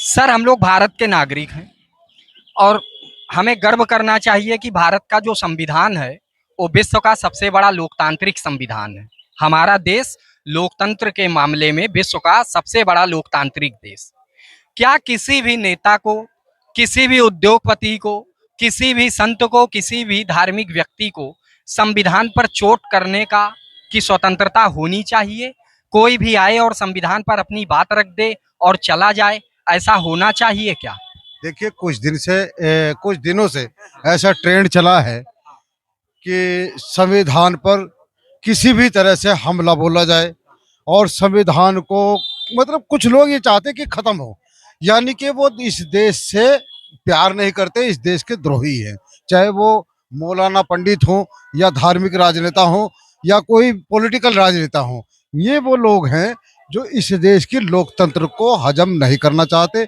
Sir, हम लोग भारत के नागरिक हैं और हमें गर्व करना चाहिए कि भारत का जो संविधान है, वो विश्व का सबसे बड़ा लोकतांत्रिक संविधान है। हमारा देश लोकतंत्र के मामले में विश्व का सबसे बड़ा लोकतांत्रिक देश। क्या किसी भी नेता को, किसी भी उद्योगपति को, किसी भी संत को, किसी भी धार्मिक व्यक्ति को संविधान पर चोट करने का की स्वतंत्रता होनी चाहिए? कोई भी आए और संविधान पर अपनी बात रख दे और चला जाए, ऐसा होना चाहिए क्या? देखिए कुछ दिनों से ऐसा ट्रेंड चला है कि संविधान पर किसी भी तरह से हमला बोला जाए और संविधान को मतलब कुछ लोग ये चाहते हैं कि खत्म हो, यानी कि वो इस देश से प्यार नहीं करते, इस देश के द्रोही हैं। चाहे वो मौलाना पंडित हो या धार्मिक राजनेता हो या कोई पॉलिटिकल राजनेता हो, ये वो लोग हैं जो इस देश की लोकतंत्र को हजम नहीं करना चाहते।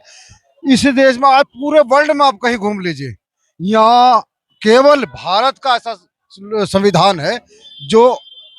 इस देश में आज पूरे वर्ल्ड में आप कहीं घूम लीजिए, यहाँ केवल भारत का ऐसा संविधान है जो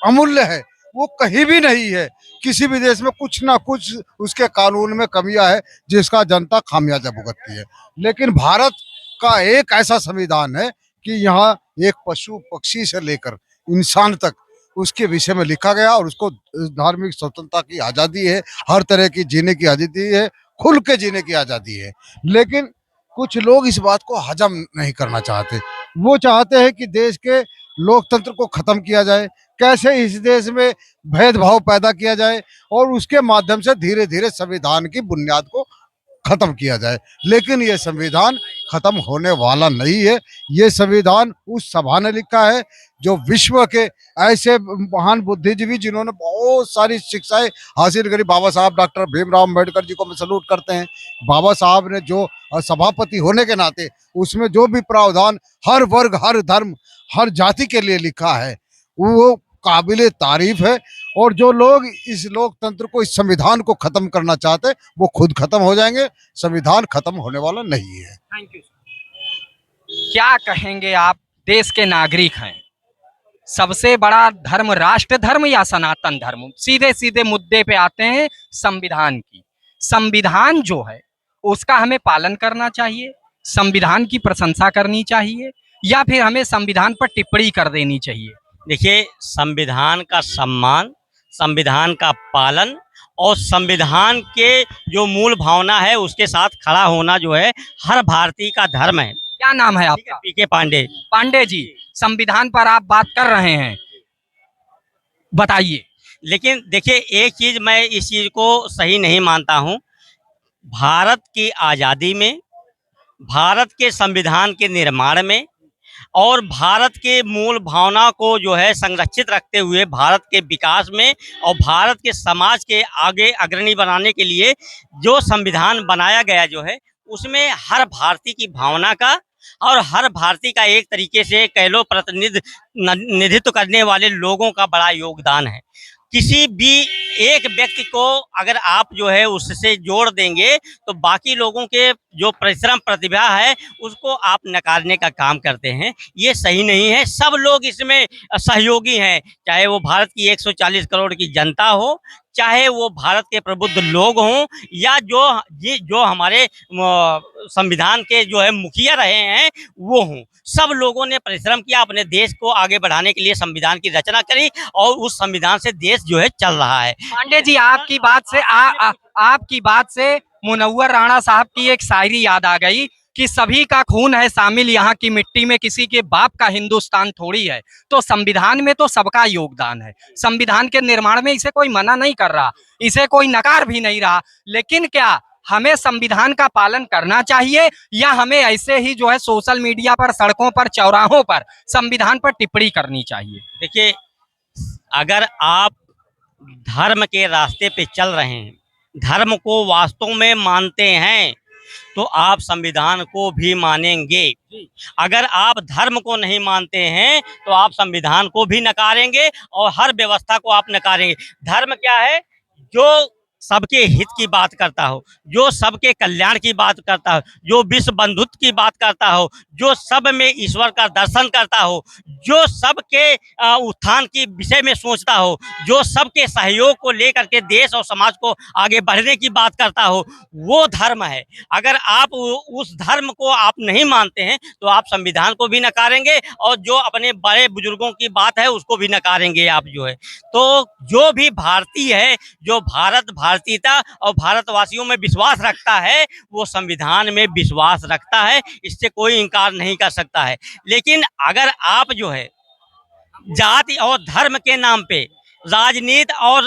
अमूल्य है, वो कहीं भी नहीं है। किसी भी देश में कुछ ना कुछ उसके कानून में कमियां है जिसका जनता खामियाजा भुगतती है, लेकिन भारत का एक ऐसा संविधान है कि यहाँ एक पशु पक्षी से लेकर इंसान तक उसके विषय में लिखा गया और उसको धार्मिक स्वतंत्रता की आज़ादी है, हर तरह की जीने की आज़ादी है, खुल के जीने की आज़ादी है। लेकिन कुछ लोग इस बात को हजम नहीं करना चाहते। वो चाहते हैं कि देश के लोकतंत्र को खत्म किया जाए, कैसे इस देश में भेदभाव पैदा किया जाए और उसके माध्यम से धीरे धीरे संविधान की बुनियाद को खत्म किया जाए। लेकिन ये संविधान खत्म होने वाला नहीं है। ये संविधान उस सभा ने लिखा है जो विश्व के ऐसे महान बुद्धिजीवी जिन्होंने बहुत सारी शिक्षाएं हासिल करी, बाबा साहब डॉक्टर भीमराव अम्बेडकर जी को हम सलूट करते हैं। बाबा साहब ने जो सभापति होने के नाते उसमें जो भी प्रावधान हर वर्ग, हर धर्म, हर जाति के लिए लिखा है, वो काबिले तारीफ है। और जो लोग इस लोकतंत्र को, इस संविधान को खत्म करना चाहते हैं, वो खुद खत्म हो जाएंगे। संविधान खत्म होने वाला नहीं है। Thank you. क्या कहेंगे आप? देश के नागरिक हैं, सबसे बड़ा धर्म राष्ट्र धर्म या सनातन धर्म? सीधे सीधे मुद्दे पे आते हैं। संविधान की, संविधान जो है उसका हमें पालन करना चाहिए, संविधान की प्रशंसा करनी चाहिए, या फिर हमें संविधान पर टिप्पणी कर देनी चाहिए? देखिए, संविधान का सम्मान, संविधान का पालन और संविधान के जो मूल भावना है उसके साथ खड़ा होना जो है हर भारतीय का धर्म है। क्या नाम है आपका? पीके पांडे। पांडे जी, संविधान पर आप बात कर रहे हैं, बताइए। लेकिन देखिए, एक चीज मैं इस चीज को सही नहीं मानता हूँ। भारत की आज़ादी में, भारत के संविधान के निर्माण में और भारत के मूल भावना को जो है संरक्षित रखते हुए भारत के विकास में और भारत के समाज के आगे अग्रणी बनाने के लिए जो संविधान बनाया गया जो है, उसमें हर भारतीय की भावना का और हर भारतीय का एक तरीके से कह लो प्रतिनिधित्व करने वाले लोगों का बड़ा योगदान है। किसी भी एक व्यक्ति को अगर आप जो है उससे जोड़ देंगे तो बाकी लोगों के जो परिश्रम प्रतिभा है उसको आप नकारने का काम करते हैं। ये सही नहीं है। सब लोग इसमें सहयोगी हैं, चाहे वो भारत की 140 करोड़ की जनता हो, चाहे वो भारत के प्रबुद्ध लोग हों, या जो हमारे संविधान के जो है मुखिया रहे हैं वो हों। सब लोगों ने परिश्रम किया, अपने देश को आगे बढ़ाने के लिए संविधान की रचना करी और उस संविधान से देश जो है चल रहा है। पांडे जी, आपकी बात से मुनव्वर राणा साहब की एक शायरी याद आ गई कि सभी का खून है शामिल यहाँ की मिट्टी में, किसी के बाप का हिंदुस्तान थोड़ी है। तो संविधान में तो सबका योगदान है, संविधान के निर्माण में इसे कोई मना नहीं कर रहा, इसे कोई नकार भी नहीं रहा। लेकिन क्या हमें संविधान का पालन करना चाहिए, या हमें ऐसे ही जो है सोशल मीडिया पर, सड़कों पर, चौराहों पर संविधान पर टिप्पणी करनी चाहिए? देखिए, अगर आप धर्म के रास्ते पे चल रहे हैं, धर्म को वास्तव में मानते हैं, तो आप संविधान को भी मानेंगे। अगर आप धर्म को नहीं मानते हैं तो आप संविधान को भी नकारेंगे और हर व्यवस्था को आप नकारेंगे। धर्म क्या है? जो सबके हित की बात करता हो, जो सबके कल्याण की बात करता हो, जो विश्व बंधुत्व की बात करता हो, जो सब में ईश्वर का दर्शन करता हो, जो सबके उत्थान की विषय में सोचता हो, जो सबके सहयोग को लेकर के देश और समाज को आगे बढ़ने की बात करता हो, वो धर्म है। अगर आप उस धर्म को आप नहीं मानते हैं तो आप संविधान को भी नकारेंगे और जो अपने बड़े बुजुर्गों की बात है उसको भी नकारेंगे आप जो है। तो जो भी भारतीय है, जो भारत भारतीयता और भारतवासियों में विश्वास रखता है, वो संविधान में विश्वास रखता है, इससे कोई इनकार नहीं कर सकता है। लेकिन अगर आप जो है जाति और धर्म के नाम पे, राजनीति और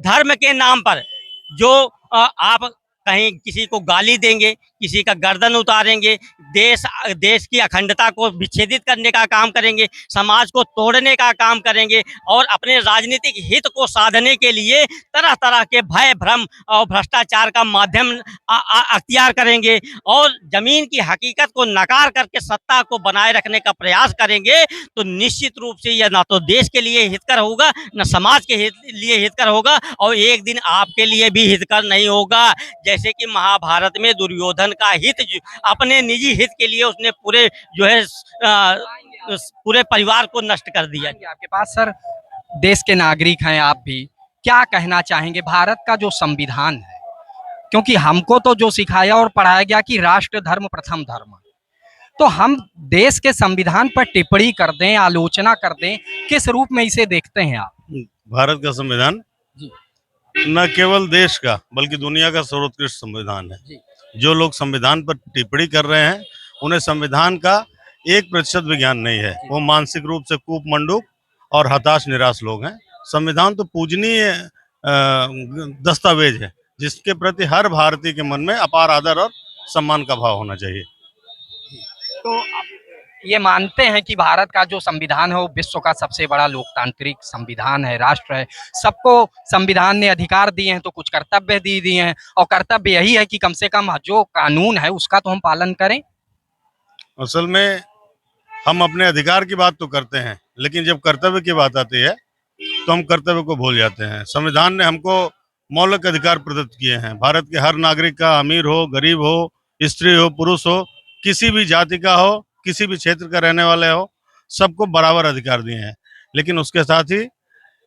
धर्म के नाम पर जो आप कहीं किसी को गाली देंगे, किसी का गर्दन उतारेंगे, देश की अखंडता को विच्छेदित करने का काम करेंगे, समाज को तोड़ने का काम करेंगे और अपने राजनीतिक हित को साधने के लिए तरह तरह के भय भ्रम और भ्रष्टाचार का माध्यम अख्तियार करेंगे और जमीन की हकीकत को नकार करके सत्ता को बनाए रखने का प्रयास करेंगे, तो निश्चित रूप से यह ना तो देश के लिए हितकर होगा, न समाज के लिए हितकर होगा और एक दिन आपके लिए भी हितकर नहीं होगा। जैसे कि महाभारत में दुर्योधन का हित अपने निजी हित के लिए उसने पूरे जो है पूरे परिवार को नष्ट कर दिया। आपके पास सर, देश के नागरिक हैं आप भी, क्या कहना चाहेंगे भारत का जो संविधान है, क्योंकि हमको तो जो सिखाया और पढ़ाया गया कि राष्ट्र धर्म प्रथम धर्म, तो हम देश के संविधान पर टिप्पणी कर दें, आलोचना कर दें, किस रूप में इसे देखते हैं आप? भारत का संविधान न केवल देश का बल्कि दुनिया का सर्वोत्कृष्ट संविधान है। जो लोग संविधान पर टिप्पणी कर रहे हैं उन्हें संविधान का 1% भी ज्ञान नहीं है। वो मानसिक रूप से कूपमंडूक और हताश निराश लोग हैं। संविधान तो पूजनीय दस्तावेज है जिसके प्रति हर भारतीय के मन में अपार आदर और सम्मान का भाव होना चाहिए। तो ये मानते हैं कि भारत का जो संविधान है वो विश्व का सबसे बड़ा लोकतांत्रिक संविधान है, राष्ट्र है, सबको संविधान ने अधिकार दिए हैं तो कुछ कर्तव्य दिए हैं और कर्तव्य यही है कि कम से कम जो कानून है उसका तो हम पालन करें। असल में हम अपने अधिकार की बात तो करते हैं, लेकिन जब कर्तव्य की बात आती है तो हम कर्तव्य को भूल जाते हैं। संविधान ने हमको मौलिक अधिकार प्रदत्त किए हैं। भारत के हर नागरिक का, अमीर हो, गरीब हो, स्त्री हो, पुरुष हो, किसी भी जाति का हो, किसी भी क्षेत्र का रहने वाले हो, सबको बराबर अधिकार दिए हैं। लेकिन उसके साथ ही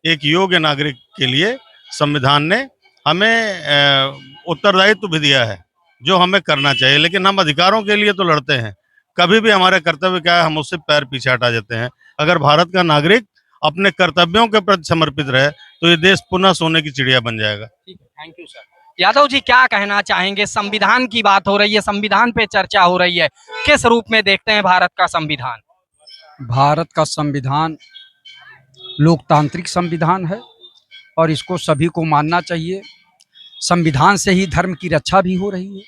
एक योग्य नागरिक के लिए संविधान ने हमें उत्तरदायित्व भी दिया है जो हमें करना चाहिए। लेकिन हम अधिकारों के लिए तो लड़ते हैं, कभी भी हमारे कर्तव्य क्या है हम उससे पैर पीछे हटा जाते हैं। अगर भारत का नागरिक अपने कर्तव्यों के प्रति समर्पित रहे तो ये देश पुनः सोने की चिड़िया बन जाएगा। ठीक है, thank you sir. Yadav ji, क्या कहना चाहेंगे? संविधान की बात हो रही है, संविधान पे चर्चा हो रही है, किस रूप में देखते हैं भारत का संविधान? भारत का संविधान लोकतांत्रिक संविधान है और इसको सभी को मानना चाहिए। संविधान से ही धर्म की रक्षा भी हो रही है।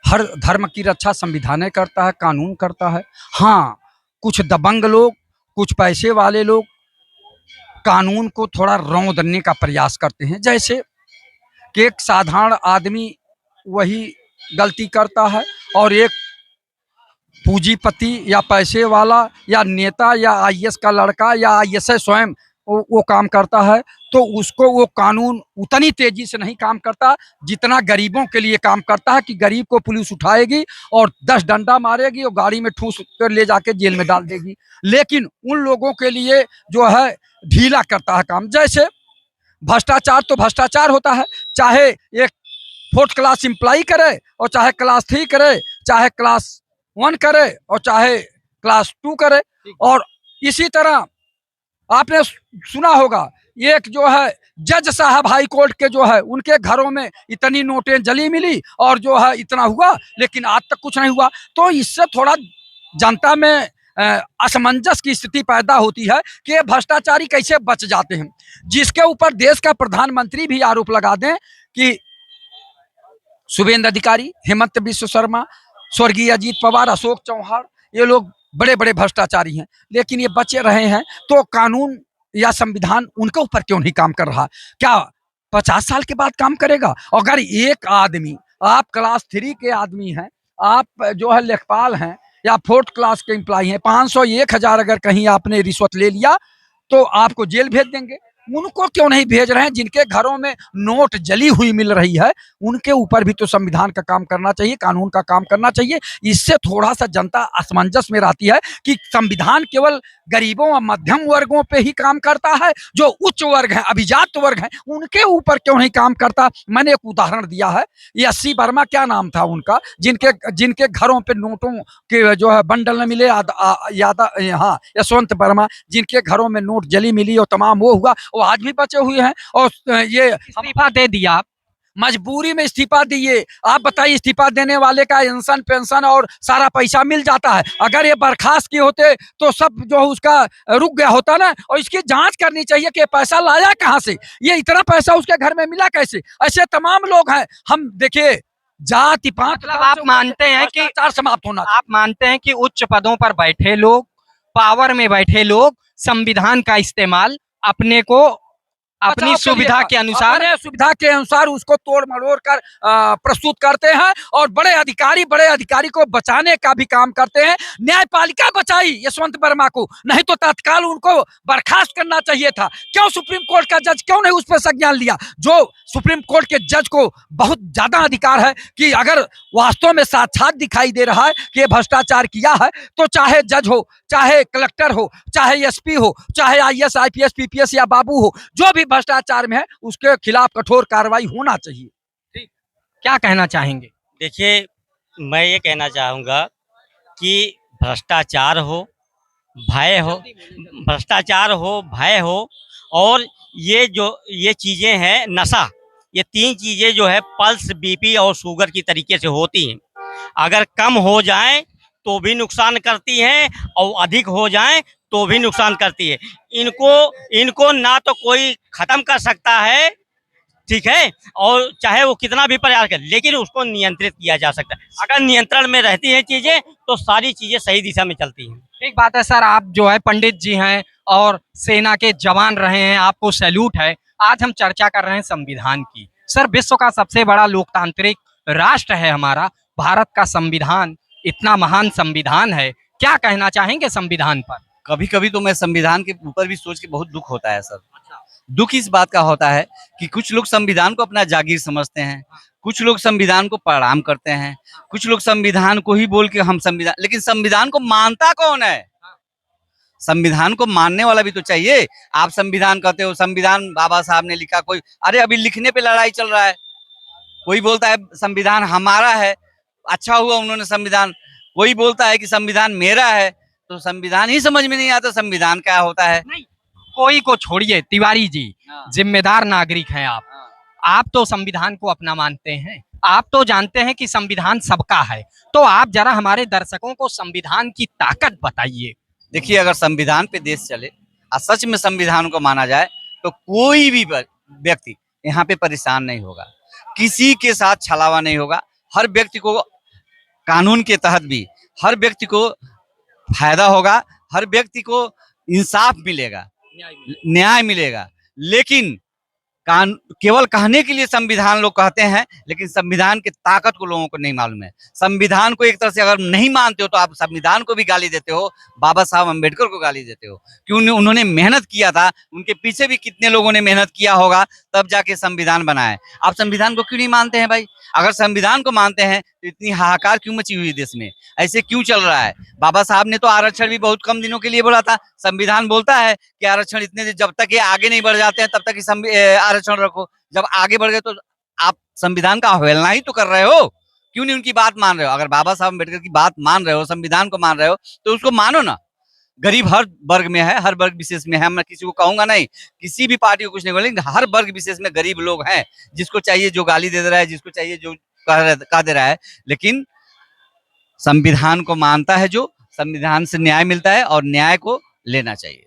हर धर्म की रक्षा संविधान करता है, कानून करता है। हाँ, कुछ दबंग लोग, कुछ पैसे वाले लोग कानून को थोड़ा रौंदने का प्रयास करते हैं, जैसे कि एक साधारण आदमी वही गलती करता है और एक पूंजीपति या पैसे वाला या नेता या आईएएस का लड़का या आईएएस स्वयं वो काम करता है, तो उसको वो कानून उतनी तेजी से नहीं काम करता जितना गरीबों के लिए काम करता है। कि गरीब को पुलिस उठाएगी और 10 डंडा मारेगी और गाड़ी में ठूस कर ले जाके जेल में डाल देगी, लेकिन उन लोगों के लिए जो है ढीला करता है काम। जैसे भ्रष्टाचार तो भ्रष्टाचार होता है, चाहे एक 4th क्लास एम्प्लॉई करे और चाहे क्लास 3 करे, चाहे क्लास 1 करे और चाहे क्लास 2 करे। और इसी तरह आपने सुना होगा एक जो है जज साहब हाई कोर्ट के जो है उनके घरों में इतनी नोटें जली मिली और जो है इतना हुआ, लेकिन आज तक कुछ नहीं हुआ। तो इससे थोड़ा जनता में असमंजस की स्थिति पैदा होती है कि ये भ्रष्टाचारी कैसे बच जाते हैं, जिसके ऊपर देश का प्रधानमंत्री भी आरोप लगा दें कि शुभेंद्र अधिकारी, हेमंत बिश्व शर्मा, स्वर्गीय अजीत पवार, अशोक चौहान, ये लोग बड़े बड़े भ्रष्टाचारी हैं, लेकिन ये बचे रहे हैं। तो कानून या संविधान उनके ऊपर क्यों नहीं काम कर रहा? क्या 50 साल के बाद काम करेगा? अगर एक आदमी, आप क्लास 3 के आदमी हैं, आप जो है लेखपाल हैं या 4th क्लास के एम्प्लॉय हैं, 500 1000 अगर कहीं आपने रिश्वत ले लिया तो आपको जेल भेज देंगे। उनको क्यों नहीं भेज रहे हैं? जिनके घरों में नोट जली हुई मिल रही है, उनके ऊपर भी तो संविधान का काम करना चाहिए, कानून का काम करना चाहिए। इससे थोड़ा सा जनता असमंजस में रहती है कि संविधान केवल गरीबों और मध्यम वर्गों पे ही काम करता है, जो उच्च वर्ग है, अभिजात वर्ग है, उनके ऊपर क्यों नहीं काम करता। मैंने एक उदाहरण दिया है, ये अस्सी वर्मा क्या नाम था उनका, जिनके जिनके घरों पे नोटों के जो है बंडल न मिले, हाँ, यशवंत वर्मा, जिनके घरों में नोट जली मिली और तमाम वो हुआ, वो आज भी बचे हुए हैं। और ये इस्तीफा दे दिया आप। मजबूरी में इस्तीफा दिए। आप बताइए, इस्तीफा देने वाले का इंसान पेंशन और सारा पैसा मिल जाता है। अगर ये बर्खास्त किए होते तो सब जो उसका रुक गया होता ना। और इसकी जांच करनी चाहिए कि पैसा लाया कहाँ से, ये इतना पैसा उसके घर में मिला कैसे। ऐसे तमाम लोग हैं। हम देखिए, जाति पात, मतलब आप मानते हैं कि भ्रष्टाचार समाप्त होना। आप मानते हैं कि उच्च पदों पर बैठे लोग, पावर में बैठे लोग संविधान का इस्तेमाल अपने को, अपनी बचाव के लिए सुविधा के अनुसार, अपने सुविधा के अनुसार उसको तोड़ मरोड़ कर प्रस्तुत करते हैं और बड़े अधिकारी को बचाने का भी काम करते हैं। न्यायपालिका बचाई यशवंत वर्मा को, नहीं तो तत्काल उनको बर्खास्त करना चाहिए था। क्यों सुप्रीम कोर्ट का जज क्यों नहीं उस पर संज्ञान लिया? जो सुप्रीम कोर्ट के जज को बहुत ज्यादा अधिकार है कि अगर वास्तव में साक्षात दिखाई दे रहा है कि ये भ्रष्टाचार किया है, तो चाहे जज हो, चाहे कलेक्टर हो, चाहे एसपी हो, चाहे आईएएस आईपीएस पीपीएस या बाबू हो, जो भी भ्रष्टाचार में है उसके खिलाफ कठोर कार्रवाई होना चाहिए। क्या कहना चाहेंगे? देखिए, मैं ये कहना चाहूँगा कि भ्रष्टाचार हो, भय हो, भ्रष्टाचार हो, भय हो, और ये चीज़ें हैं, नशा, ये तीन चीज़ें जो है पल्स, बीपी और शुगर की तरीके से होती हैं। अगर कम हो जाए तो भी नुकसान करती हैं और अधिक हो जाए तो भी नुकसान करती है। इनको ना तो कोई ख़त्म कर सकता है, ठीक है, और चाहे वो कितना भी प्रयास करे, लेकिन उसको नियंत्रित किया जा सकता है। अगर नियंत्रण में रहती हैं चीज़ें तो सारी चीज़ें सही दिशा में चलती हैं। ठीक बात है सर। आप जो है पंडित जी हैं और सेना के जवान रहे हैं, आपको सैल्यूट है। आज हम चर्चा कर रहे हैं संविधान की। सर, विश्व का सबसे बड़ा लोकतांत्रिक राष्ट्र है हमारा भारत का संविधान, इतना महान संविधान है। क्या कहना चाहेंगे संविधान पर? कभी कभी तो मैं संविधान के ऊपर भी सोच के बहुत दुख होता है सर। दुख इस बात का होता है कि कुछ लोग संविधान को अपना जागीर समझते हैं, कुछ लोग संविधान को प्रणाम करते हैं, कुछ लोग संविधान को ही बोल के हम संविधान, लेकिन संविधान को मानता कौन है? संविधान को मानने वाला भी तो चाहिए। आप संविधान कहते हो, संविधान बाबा साहब ने लिखा, कोई अरे अभी लिखने पे लड़ाई चल रहा है। कोई बोलता है संविधान हमारा है, अच्छा हुआ उन्होंने संविधान, कोई बोलता है कि संविधान मेरा है। तो संविधान ही समझ में नहीं आता संविधान क्या होता है। नहीं, कोई को छोड़िए, तिवारी जी जिम्मेदार नागरिक हैं आप। आप तो संविधान को अपना मानते हैं, आप तो जानते हैं कि संविधान सबका है। तो आप जरा हमारे दर्शकों को संविधान की ताकत बताइए। देखिए, अगर संविधान पे देश चले और सच में संविधान को माना जाए तो कोई भी व्यक्ति यहाँ पे परेशान नहीं होगा, किसी के साथ छलावा नहीं होगा। हर व्यक्ति को कानून के तहत भी हर व्यक्ति को फायदा होगा, हर व्यक्ति को इंसाफ मिलेगा, न्याय मिलेगा। लेकिन केवल कहने के लिए संविधान लोग कहते हैं, लेकिन संविधान की ताकत को लोगों को नहीं मालूम है। संविधान को एक तरह से अगर नहीं मानते हो तो आप संविधान को भी गाली देते हो, बाबा साहब अम्बेडकर को गाली देते हो। क्यों? उन्होंने मेहनत किया था, उनके पीछे भी कितने लोगों ने मेहनत किया होगा, तब जाके संविधान बनाए। आप संविधान को क्यों नहीं मानते हैं भाई? अगर संविधान को मानते हैं तो इतनी हाहाकार क्यों मची हुई देश में, ऐसे क्यों चल रहा है? बाबा साहब ने तो आरक्षण भी बहुत कम दिनों के लिए बोला था। संविधान बोलता है कि आरक्षण इतने दिन, जब तक ये आगे नहीं बढ़ जाते हैं तब तक आरक्षण रखो। जब आगे बढ़ गए तो आप संविधान का अवहेलना ही तो कर रहे हो। क्यों नहीं उनकी बात मान रहे हो? अगर बाबा साहब अम्बेडकर की बात मान रहे हो, संविधान को मान रहे हो, तो उसको मानो ना। गरीब हर वर्ग में है, हर वर्ग विशेष में है। मैं किसी को कहूंगा नहीं, किसी भी पार्टी को कुछ नहीं बोलेंगे, हर वर्ग विशेष में गरीब लोग हैं, जिसको चाहिए जो गाली दे रहा है, जिसको चाहिए जो कह दे रहा है। लेकिन संविधान को मानता है जो, संविधान से न्याय मिलता है और न्याय को लेना चाहिए।